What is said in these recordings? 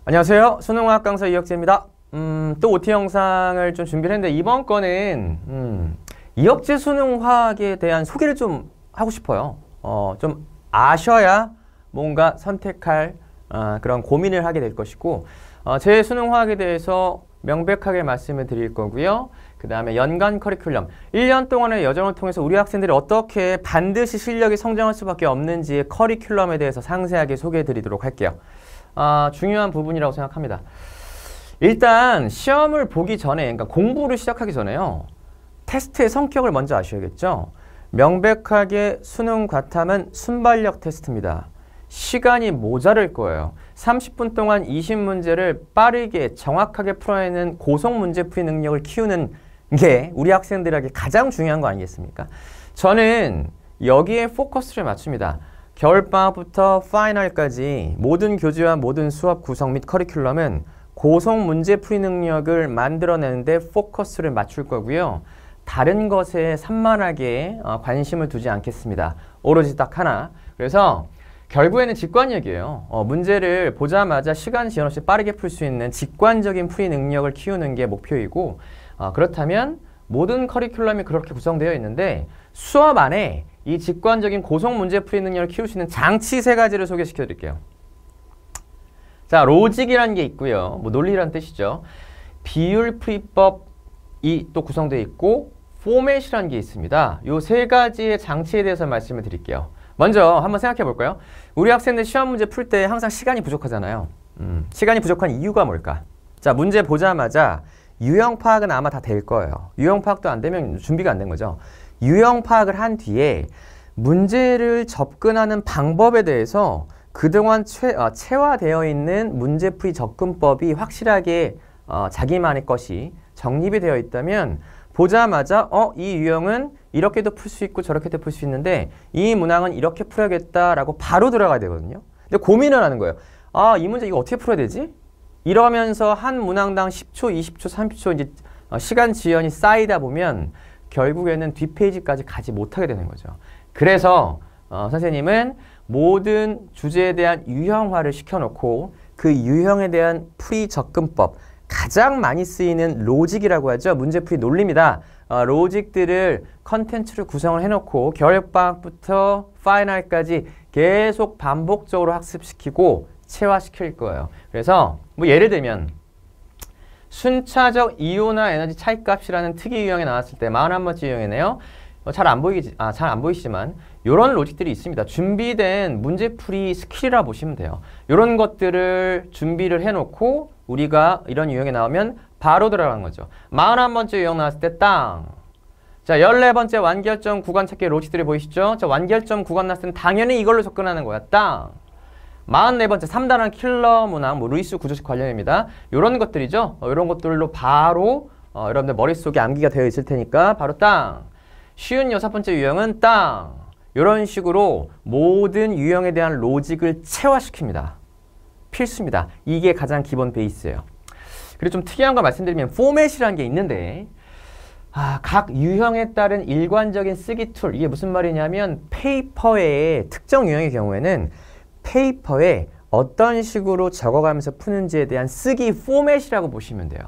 안녕하세요. 수능화학 강사 이혁재입니다. 또 OT 영상을 좀 준비를 했는데 이번 거는 이혁재 수능화학에 대한 소개를 좀 하고 싶어요. 좀 아셔야 뭔가 선택할 그런 고민을 하게 될 것이고 제 수능화학에 대해서 명백하게 말씀을 드릴 거고요. 그 다음에 연간 커리큘럼 1년 동안의 여정을 통해서 우리 학생들이 어떻게 반드시 실력이 성장할 수밖에 없는지의 커리큘럼에 대해서 상세하게 소개해 드리도록 할게요. 중요한 부분이라고 생각합니다. 일단 시험을 보기 전에, 그러니까 공부를 시작하기 전에요. 테스트의 성격을 먼저 아셔야겠죠. 명백하게 수능 과탐은 순발력 테스트입니다. 시간이 모자랄 거예요. 30분 동안 20문제를 빠르게 정확하게 풀어내는 고속 문제풀이 능력을 키우는 게 우리 학생들에게 가장 중요한 거 아니겠습니까? 저는 여기에 포커스를 맞춥니다. 겨울방학부터 파이널까지 모든 교재와 모든 수업 구성 및 커리큘럼은 고속 문제풀이 능력을 만들어내는데 포커스를 맞출 거고요. 다른 것에 산만하게 관심을 두지 않겠습니다. 오로지 딱 하나. 그래서 결국에는 직관력이에요. 문제를 보자마자 시간 지연 없이 빠르게 풀 수 있는 직관적인 풀이 능력을 키우는 게 목표이고 그렇다면 모든 커리큘럼이 그렇게 구성되어 있는데 수업 안에 이 직관적인 고속 문제풀이 능력을 키울 수 있는 장치 세 가지를 소개시켜 드릴게요. 자, 로직이라는 게 있고요. 논리라는 뜻이죠. 비율풀이법이 또 구성되어 있고 포맷이라는 게 있습니다. 이 세 가지의 장치에 대해서 말씀을 드릴게요. 먼저 한번 생각해 볼까요? 우리 학생들 시험 문제 풀 때 항상 시간이 부족하잖아요. 시간이 부족한 이유가 뭘까? 자, 문제 보자마자 유형 파악은 아마 다 될 거예요. 유형 파악도 안 되면 준비가 안 된 거죠. 유형 파악을 한 뒤에 문제를 접근하는 방법에 대해서 그동안 체화되어 있는 문제풀이 접근법이 확실하게 자기만의 것이 정립이 되어 있다면 보자마자 이 유형은 이렇게도 풀 수 있고 저렇게도 풀 수 있는데 이 문항은 이렇게 풀어야겠다라고 바로 들어가야 되거든요. 근데 고민을 하는 거예요. 이 문제 이거 어떻게 풀어야 되지? 이러면서 한 문항당 10초, 20초, 30초 이제 시간 지연이 쌓이다 보면 결국에는 뒷페이지까지 가지 못하게 되는 거죠. 그래서 선생님은 모든 주제에 대한 유형화를 시켜놓고 그 유형에 대한 풀이 접근법, 가장 많이 쓰이는 로직이라고 하죠. 문제풀이 논리입니다. 로직들을 컨텐츠를 구성을 해놓고 겨울방학부터 파이널까지 계속 반복적으로 학습시키고 체화시킬 거예요. 그래서 뭐 예를 들면 순차적 이온화 에너지 차이값이라는 특이 유형이 나왔을 때 41번째 유형이네요. 잘 안 보이시지만 이런 로직들이 있습니다. 준비된 문제풀이 스킬이라 보시면 돼요. 이런 것들을 준비를 해놓고 우리가 이런 유형이 나오면 바로 들어가는 거죠. 41번째 유형 나왔을 때 땅. 자, 14번째 완결점 구간 찾기 로직들이 보이시죠? 자, 완결점 구간 나왔을 때는 당연히 이걸로 접근하는 거야. 땅. 44번째 3단원 킬러 문항, 루이스 구조식 관련입니다. 이런 것들이죠. 이런 것들로 바로 여러분들 머릿속에 암기가 되어 있을 테니까 바로 땅. 56번째 유형은 땅. 이런 식으로 모든 유형에 대한 로직을 체화시킵니다. 필수입니다. 이게 가장 기본 베이스예요. 그리고 좀 특이한 거 말씀드리면 포맷이라는 게 있는데 각 유형에 따른 일관적인 쓰기 툴, 이게 무슨 말이냐면 페이퍼의 특정 유형의 경우에는 페이퍼에 어떤 식으로 적어가면서 푸는지에 대한 쓰기 포맷이라고 보시면 돼요.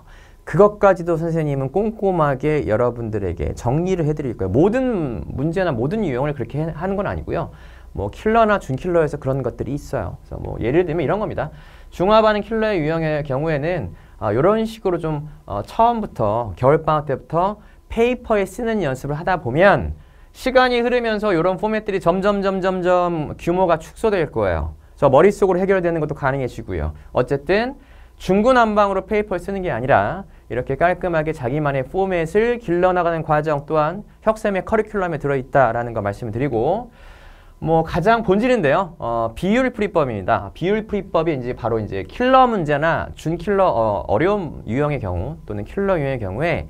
그것까지도 선생님은 꼼꼼하게 여러분들에게 정리를 해드릴 거예요. 모든 문제나 모든 유형을 그렇게 하는 건 아니고요. 뭐 킬러나 준킬러에서 그런 것들이 있어요. 그래서 뭐 예를 들면 이런 겁니다. 중화반응 킬러의 유형의 경우에는 이런 식으로 좀 처음부터 겨울방학 때부터 페이퍼에 쓰는 연습을 하다 보면 시간이 흐르면서 이런 포맷들이 점점 규모가 축소될 거예요. 그래서 머릿속으로 해결되는 것도 가능해지고요. 어쨌든 중구난방으로 페이퍼를 쓰는 게 아니라 이렇게 깔끔하게 자기만의 포맷을 길러나가는 과정 또한 혁쌤의 커리큘럼에 들어있다라는 거 말씀을 드리고 뭐 가장 본질인데요. 비율풀이법입니다. 비율풀이법이 이제 바로 이제 킬러 문제나 준킬러 어려운 유형의 경우 또는 킬러 유형의 경우에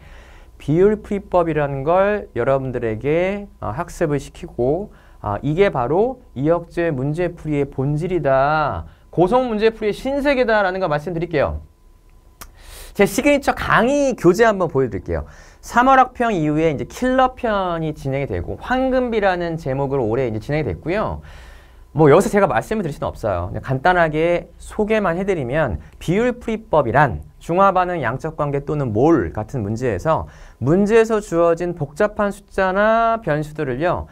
비율풀이법이라는 걸 여러분들에게 학습을 시키고 이게 바로 이혁재 문제풀이의 본질이다. 고속 문제풀이의 신세계다라는 거 말씀드릴게요. 제 시그니처 강의 교재 한번 보여드릴게요. 3월 학평 이후에 이제 킬러 편이 진행이 되고 황금비라는 제목으로 올해 이제 진행이 됐고요. 뭐 여기서 제가 말씀을 드릴 수는 없어요. 그냥 간단하게 소개만 해드리면 비율풀이법이란 중화반응 양적관계 또는 몰 같은 문제에서 주어진 복잡한 숫자나 변수들을요.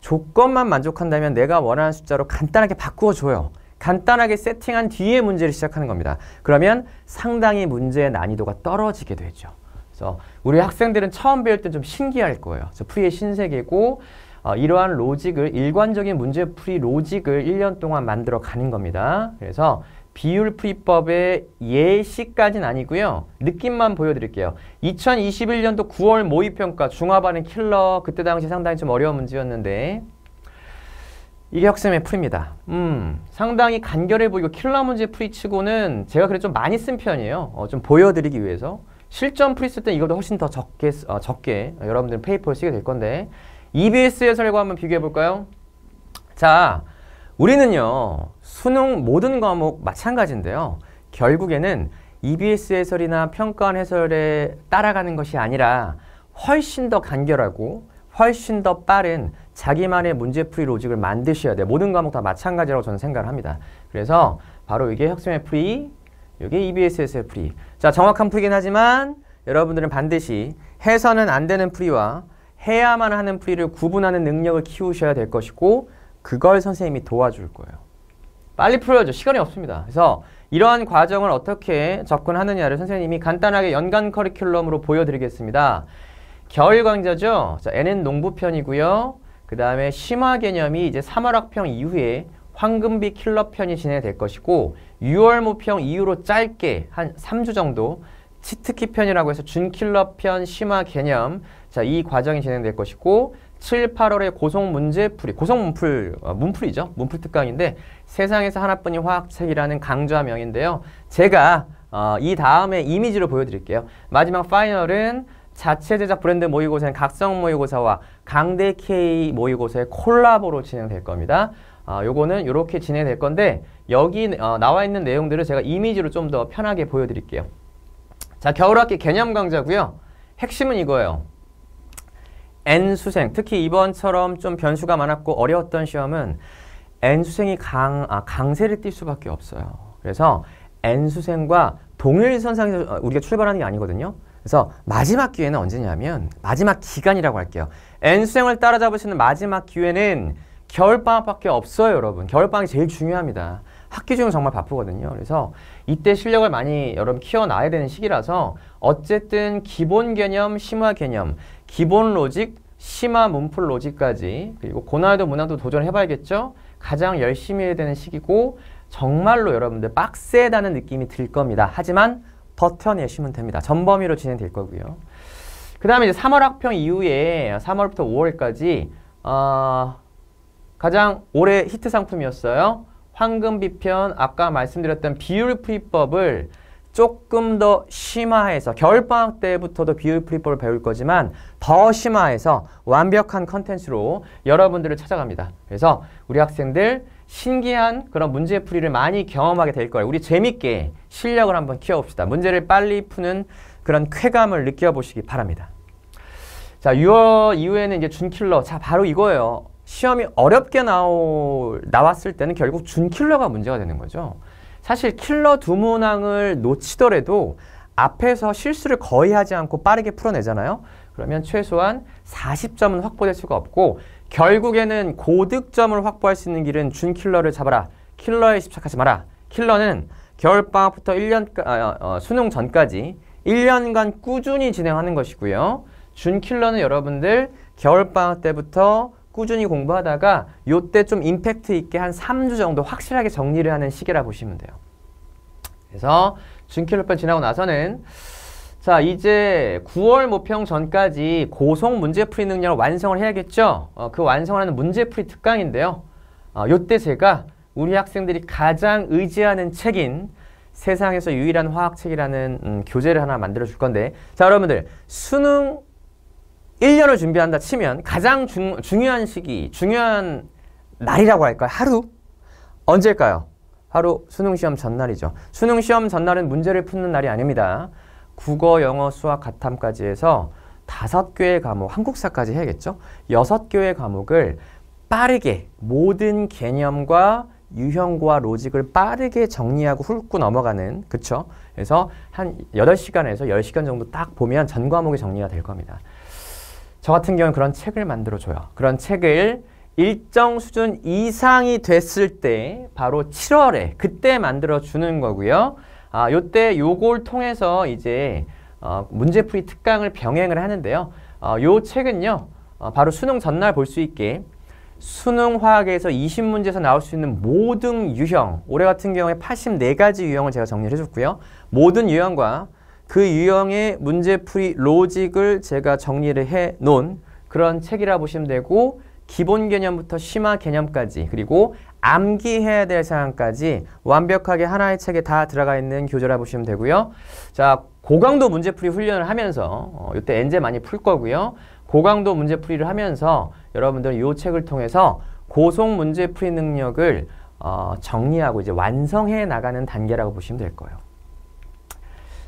조건만 만족한다면 내가 원하는 숫자로 간단하게 바꾸어줘요. 간단하게 세팅한 뒤에 문제를 시작하는 겁니다. 그러면 상당히 문제의 난이도가 떨어지게 되죠. 그래서 우리 학생들은 처음 배울 때 좀 신기할 거예요. 그래서 풀이의 신세계고 이러한 로직을 일관적인 문제풀이 로직을 1년 동안 만들어 가는 겁니다. 그래서 비율풀이법의 예시까지는 아니고요. 느낌만 보여드릴게요. 2021년도 9월 모의평가 중화반응 킬러 그때 당시 상당히 좀 어려운 문제였는데 이게 학생의 풀입니다. 상당히 간결해 보이고 킬러 문제 풀이치고는 제가 그래도 좀 많이 쓴 편이에요. 좀 보여드리기 위해서. 실전 풀이 쓸 때 이거보다 훨씬 더 적게 여러분들은 페이퍼를 쓰게 될 건데 EBS 해설과 한번 비교해 볼까요? 자, 우리는요. 수능 모든 과목 마찬가지인데요. 결국에는 EBS 해설이나 평가원 해설에 따라가는 것이 아니라 훨씬 더 간결하고 훨씬 더 빠른 자기만의 문제풀이 로직을 만드셔야 돼요. 모든 과목 다 마찬가지라고 저는 생각을 합니다. 그래서 바로 이게 혁sem의 풀이, 이게 EBS에서의 풀이. 자, 정확한 풀이긴 하지만 여러분들은 반드시 해서는 안 되는 풀이와 해야만 하는 풀이를 구분하는 능력을 키우셔야 될 것이고 그걸 선생님이 도와줄 거예요. 빨리 풀어야죠. 시간이 없습니다. 그래서 이러한 과정을 어떻게 접근하느냐를 선생님이 간단하게 연간 커리큘럼으로 보여드리겠습니다. 겨울 강좌죠. 자, N은 농부편이고요. 그 다음에 심화 개념이 이제 3월 학평 이후에 황금비 킬러 편이 진행될 것이고 6월 모평 이후로 짧게 한 3주 정도 치트키 편이라고 해서 준킬러 편 심화 개념 자, 이 과정이 진행될 것이고 7, 8월에 고속 문제풀이, 고속 문풀이죠. 문풀 특강인데 세상에서 하나뿐인 화학책이라는 강좌명인데요. 제가 이 다음에 이미지로 보여드릴게요. 마지막 파이널은 자체 제작 브랜드 모의고사인 각성 모의고사와 강대 K 모의고사의 콜라보로 진행될 겁니다. 요거는 이렇게 진행될 건데 여기 나와 있는 내용들을 제가 이미지로 좀 더 편하게 보여드릴게요. 자, 겨울학기 개념 강좌고요. 핵심은 이거예요. N수생, 특히 이번처럼 좀 변수가 많았고 어려웠던 시험은 N수생이 강세를 띌 수밖에 없어요. 그래서 N수생과 동일선상에서 우리가 출발하는 게 아니거든요. 그래서 마지막 기회는 언제냐면 마지막 기간이라고 할게요. N수생을 따라잡을 수 있는 마지막 기회는 겨울방학밖에 없어요, 여러분. 겨울방학이 제일 중요합니다. 학기 중은 정말 바쁘거든요. 그래서 이때 실력을 많이 여러분 키워놔야 되는 시기라서 어쨌든 기본 개념, 심화 개념, 기본 로직, 심화 문풀 로직까지 그리고 고난이도 문항도 도전해봐야겠죠. 가장 열심히 해야 되는 시기고 정말로 여러분들 빡세다는 느낌이 들 겁니다. 하지만 버텨내시면 됩니다. 전범위로 진행될 거고요. 그 다음에 이제 3월 학평 이후에 3월부터 5월까지 가장 올해 히트 상품이었어요. 황금비편 아까 말씀드렸던 비율풀이법을 조금 더 심화해서 겨울방학 때부터도 비율풀이법을 배울 거지만 더 심화해서 완벽한 컨텐츠로 여러분들을 찾아갑니다. 그래서 우리 학생들 신기한 그런 문제풀이를 많이 경험하게 될 거예요. 우리 재밌게 실력을 한번 키워봅시다. 문제를 빨리 푸는 그런 쾌감을 느껴보시기 바랍니다. 자, 6월 이후에는 이제 준킬러. 자, 바로 이거예요. 시험이 어렵게 나왔을 때는 결국 준킬러가 문제가 되는 거죠. 사실 킬러 두 문항을 놓치더라도 앞에서 실수를 거의 하지 않고 빠르게 풀어내잖아요. 그러면 최소한 40점은 확보될 수가 없고 결국에는 고득점을 확보할 수 있는 길은 준킬러를 잡아라. 킬러에 집착하지 마라. 킬러는 겨울방학부터 1년 수능 전까지 1년간 꾸준히 진행하는 것이고요. 준킬러는 여러분들 겨울방학 때부터 꾸준히 공부하다가 요때 좀 임팩트 있게 한 3주 정도 확실하게 정리를 하는 시기라 보시면 돼요. 그래서 준킬러편 지나고 나서는 자, 이제 9월 모평 전까지 고속 문제풀이 능력을 완성을 해야겠죠. 그 완성을 하는 문제풀이 특강인데요. 요때 제가 우리 학생들이 가장 의지하는 책인 세상에서 유일한 화학책이라는 교재를 하나 만들어 줄 건데 자, 여러분들 수능 1년을 준비한다 치면 가장 중요한 시기, 중요한 날이라고 할까요? 하루? 언제일까요? 바로 수능시험 전날이죠. 수능시험 전날은 문제를 푸는 날이 아닙니다. 국어, 영어, 수학, 가탐까지 해서 5개의 과목, 한국사까지 해야겠죠? 6개의 과목을 빠르게 모든 개념과 유형과 로직을 빠르게 정리하고 훑고 넘어가는, 그쵸? 그래서 한 8시간에서 10시간 정도 딱 보면 전 과목이 정리가 될 겁니다. 저 같은 경우는 그런 책을 만들어줘요. 그런 책을 일정 수준 이상이 됐을 때 바로 7월에 그때 만들어주는 거고요. 요때 요걸 통해서 이제 문제풀이 특강을 병행을 하는데요. 요 책은요. 바로 수능 전날 볼 수 있게 수능 화학에서 20문제에서 나올 수 있는 모든 유형, 올해 같은 경우에 84가지 유형을 제가 정리를 해줬고요. 모든 유형과 그 유형의 문제풀이 로직을 제가 정리를 해놓은 그런 책이라 보시면 되고, 기본 개념부터 심화 개념까지, 그리고 암기해야 될 사항까지 완벽하게 하나의 책에 다 들어가 있는 교재라 보시면 되고요. 자, 고강도 문제풀이 훈련을 하면서 이때 엔제 많이 풀 거고요. 고강도 문제풀이를 하면서 여러분들은 이 책을 통해서 고속 문제풀이 능력을 정리하고 이제 완성해 나가는 단계라고 보시면 될 거예요.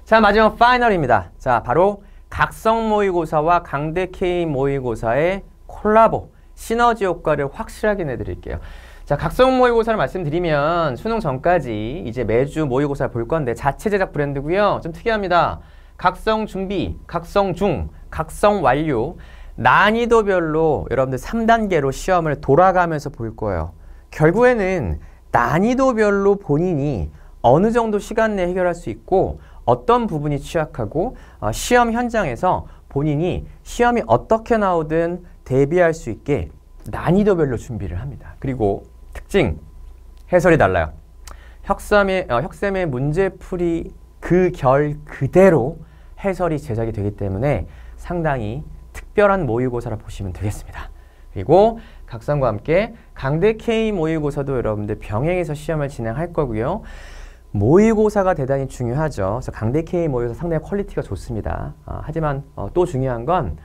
자, 마지막 파이널입니다. 자, 바로 각성 모의고사와 강대 K 모의고사의 콜라보, 시너지 효과를 확실하게 내드릴게요. 자, 각성 모의고사를 말씀드리면 수능 전까지 이제 매주 모의고사를 볼 건데 자체 제작 브랜드고요. 좀 특이합니다. 각성 준비, 각성 중, 각성 완료, 난이도별로 여러분들 3단계로 시험을 돌아가면서 볼 거예요. 결국에는 난이도별로 본인이 어느 정도 시간 내에 해결할 수 있고 어떤 부분이 취약하고 시험 현장에서 본인이 시험이 어떻게 나오든 대비할 수 있게 난이도별로 준비를 합니다. 그리고 특징, 해설이 달라요. 혁쌤의 문제풀이 그 결 그대로 해설이 제작이 되기 때문에 상당히 특별한 모의고사라 보시면 되겠습니다. 그리고 각성과 함께 강대 K 모의고사도 여러분들 병행해서 시험을 진행할 거고요. 모의고사가 대단히 중요하죠. 그래서 강대 K 모의고사 상당히 퀄리티가 좋습니다. 하지만 또 중요한 건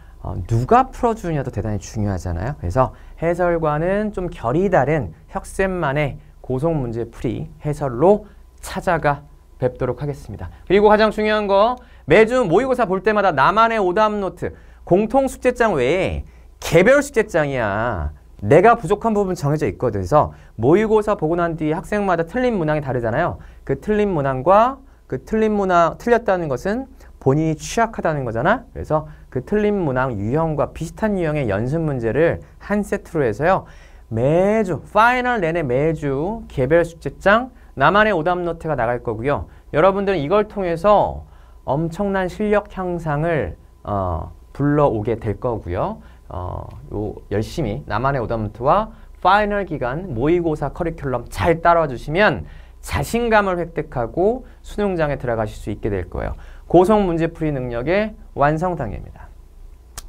누가 풀어주느냐도 대단히 중요하잖아요. 그래서 해설과는 좀 결이 다른 혁쌤만의 고속 문제풀이 해설로 찾아가 뵙도록 하겠습니다. 그리고 가장 중요한 거, 매주 모의고사 볼 때마다 나만의 오답 노트, 공통 숙제장 외에 개별 숙제장이야. 내가 부족한 부분 정해져 있거든. 그래서 모의고사 보고 난 뒤에 학생마다 틀린 문항이 다르잖아요. 그 틀린 문항과 그 틀린 문항, 틀렸다는 것은 본인이 취약하다는 거잖아. 그래서 그 틀린 문항 유형과 비슷한 유형의 연습 문제를 한 세트로 해서요. 매주, 파이널 내내 매주 개별 숙제장, 나만의 오답 노트가 나갈 거고요. 여러분들은 이걸 통해서 엄청난 실력 향상을 불러오게 될 거고요. 열심히 나만의 오답 노트와 파이널 기간 모의고사 커리큘럼 잘 따라와 주시면 자신감을 획득하고 수능장에 들어가실 수 있게 될 거예요. 고속 문제풀이 능력의 완성 단계입니다.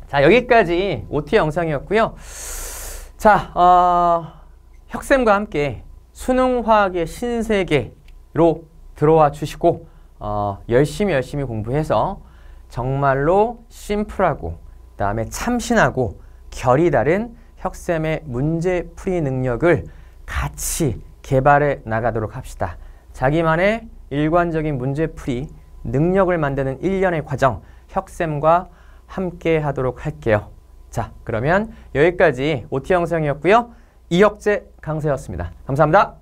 자, 여기까지 OT 영상이었고요. 자, 혁쌤과 함께 수능화학의 신세계로 들어와 주시고 열심히 공부해서 정말로 심플하고 그다음에 참신하고 결이 다른 혁쌤의 문제풀이 능력을 같이 개발해 나가도록 합시다. 자기만의 일관적인 문제풀이 능력을 만드는 1년의 과정, 혁쌤과 함께 하도록 할게요. 자, 그러면 여기까지 OT 영상이었고요. 이혁재 강사였습니다. 감사합니다.